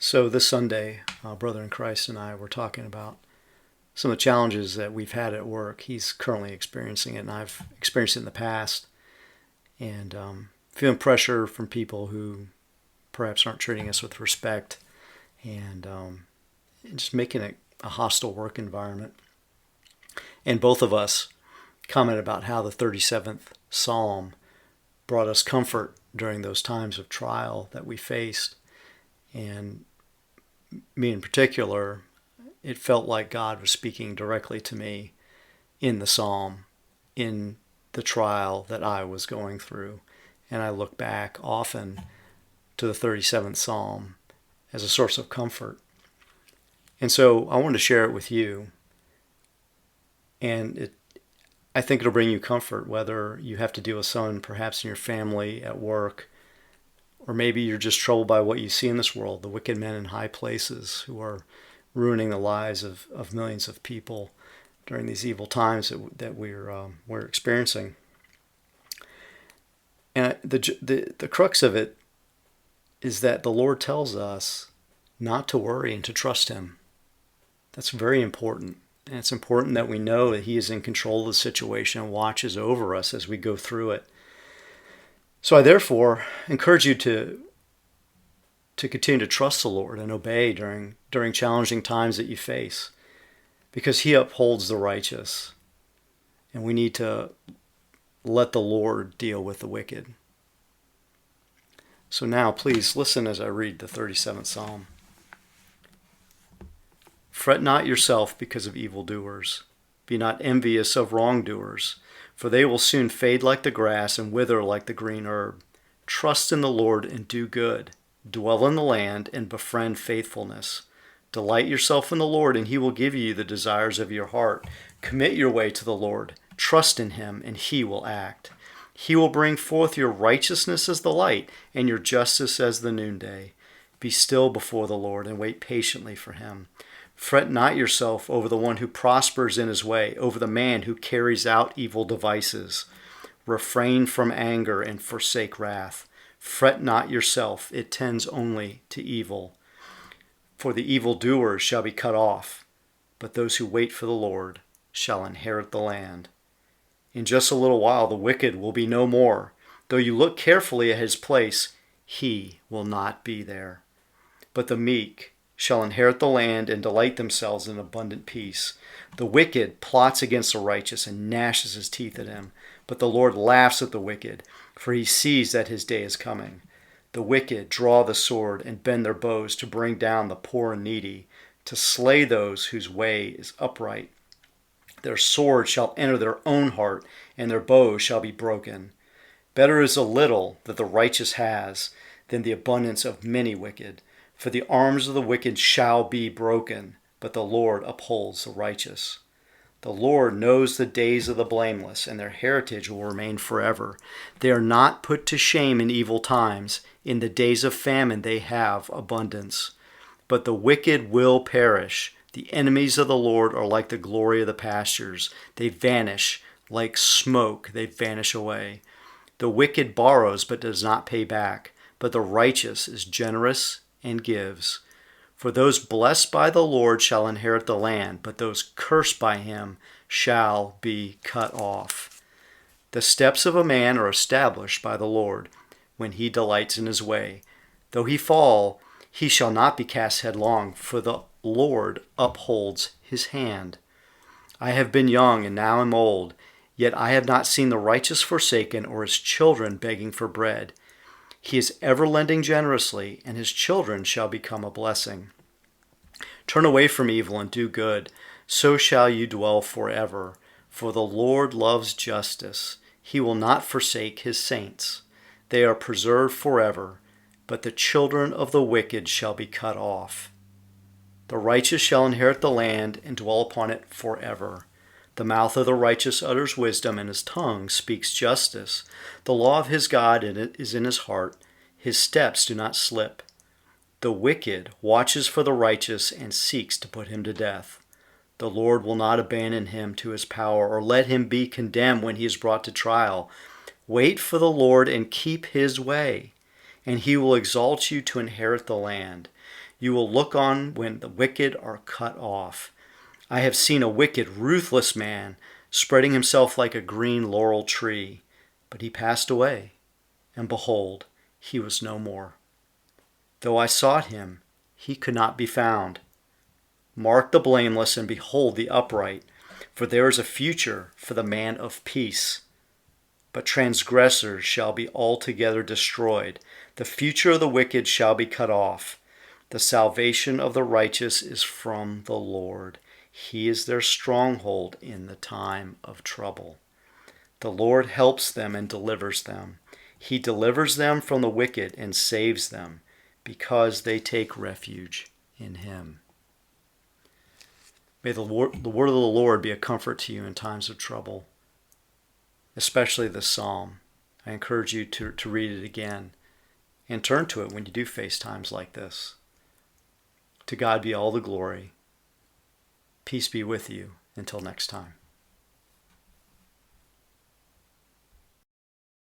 So this Sunday, brother in Christ and I were talking about some of the challenges that we've had at work. He's currently experiencing it, and I've experienced it in the past. And feeling pressure from people who perhaps aren't treating us with respect, and just making it a hostile work environment. And both of us commented about how the 37th Psalm brought us comfort during those times of trial that we faced. And me in particular, it felt like God was speaking directly to me in the psalm, in the trial that I was going through. And I look back often to the 37th Psalm as a source of comfort. And so I wanted to share it with you. And I think it'll bring you comfort, whether you have to deal with someone perhaps in your family, at work, or maybe you're just troubled by what you see in this world, the wicked men in high places who are ruining the lives of millions of people during these evil times that we're experiencing. And the crux of it is that the Lord tells us not to worry and to trust Him. That's very important. And it's important that we know that He is in control of the situation and watches over us as we go through it. So I therefore encourage you to continue to trust the Lord and obey during challenging times that you face, because He upholds the righteous, and we need to let the Lord deal with the wicked. So now please listen as I read the 37th Psalm. Fret not yourself because of evildoers. Be not envious of wrongdoers, for they will soon fade like the grass and wither like the green herb. Trust in the Lord and do good. Dwell in the land and befriend faithfulness. Delight yourself in the Lord, and He will give you the desires of your heart. Commit your way to the Lord. Trust in Him, and He will act. He will bring forth your righteousness as the light, and your justice as the noonday. Be still before the Lord, and wait patiently for Him. Fret not yourself over the one who prospers in his way, over the man who carries out evil devices. Refrain from anger and forsake wrath. Fret not yourself, it tends only to evil. For the evildoers shall be cut off, but those who wait for the Lord shall inherit the land. In just a little while the wicked will be no more. Though you look carefully at his place, he will not be there. But the meek shall inherit the land and delight themselves in abundant peace. The wicked plots against the righteous and gnashes his teeth at him. But the Lord laughs at the wicked, for He sees that his day is coming. The wicked draw the sword and bend their bows to bring down the poor and needy, to slay those whose way is upright. Their sword shall enter their own heart, and their bows shall be broken. Better is a little that the righteous has than the abundance of many wicked. For the arms of the wicked shall be broken, but the Lord upholds the righteous. The Lord knows the days of the blameless, and their heritage will remain forever. They are not put to shame in evil times. In the days of famine they have abundance. But the wicked will perish. The enemies of the Lord are like the glory of the pastures. They vanish like smoke. They vanish away. The wicked borrows but does not pay back, but the righteous is generous and gives. For those blessed by the Lord shall inherit the land, but those cursed by Him shall be cut off. The steps of a man are established by the Lord when he delights in his way. Though he fall, he shall not be cast headlong, for the Lord upholds his hand. I have been young and now am old, yet I have not seen the righteous forsaken or his children begging for bread. He is ever lending generously, and his children shall become a blessing. Turn away from evil and do good, so shall you dwell forever. For the Lord loves justice. He will not forsake His saints. They are preserved forever, but the children of the wicked shall be cut off. The righteous shall inherit the land and dwell upon it forever. The mouth of the righteous utters wisdom, and his tongue speaks justice. The law of his God is in his heart. His steps do not slip. The wicked watches for the righteous and seeks to put him to death. The Lord will not abandon him to his power, or let him be condemned when he is brought to trial. Wait for the Lord and keep His way. and he will exalt you to inherit the land. You will look on when the wicked are cut off. I have seen a wicked, ruthless man spreading himself like a green laurel tree, but he passed away, and behold, he was no more. Though I sought him, he could not be found. Mark the blameless and behold the upright, for there is a future for the man of peace. But transgressors shall be altogether destroyed. The future of the wicked shall be cut off. The salvation of the righteous is from the Lord. He is their stronghold in the time of trouble. The Lord helps them and delivers them. He delivers them from the wicked and saves them, because they take refuge in him. May the word of the Lord be a comfort to you in times of trouble, especially this psalm. I encourage you to read it again and turn to it when you do face times like this. To God be all the glory. Peace be with you until next time.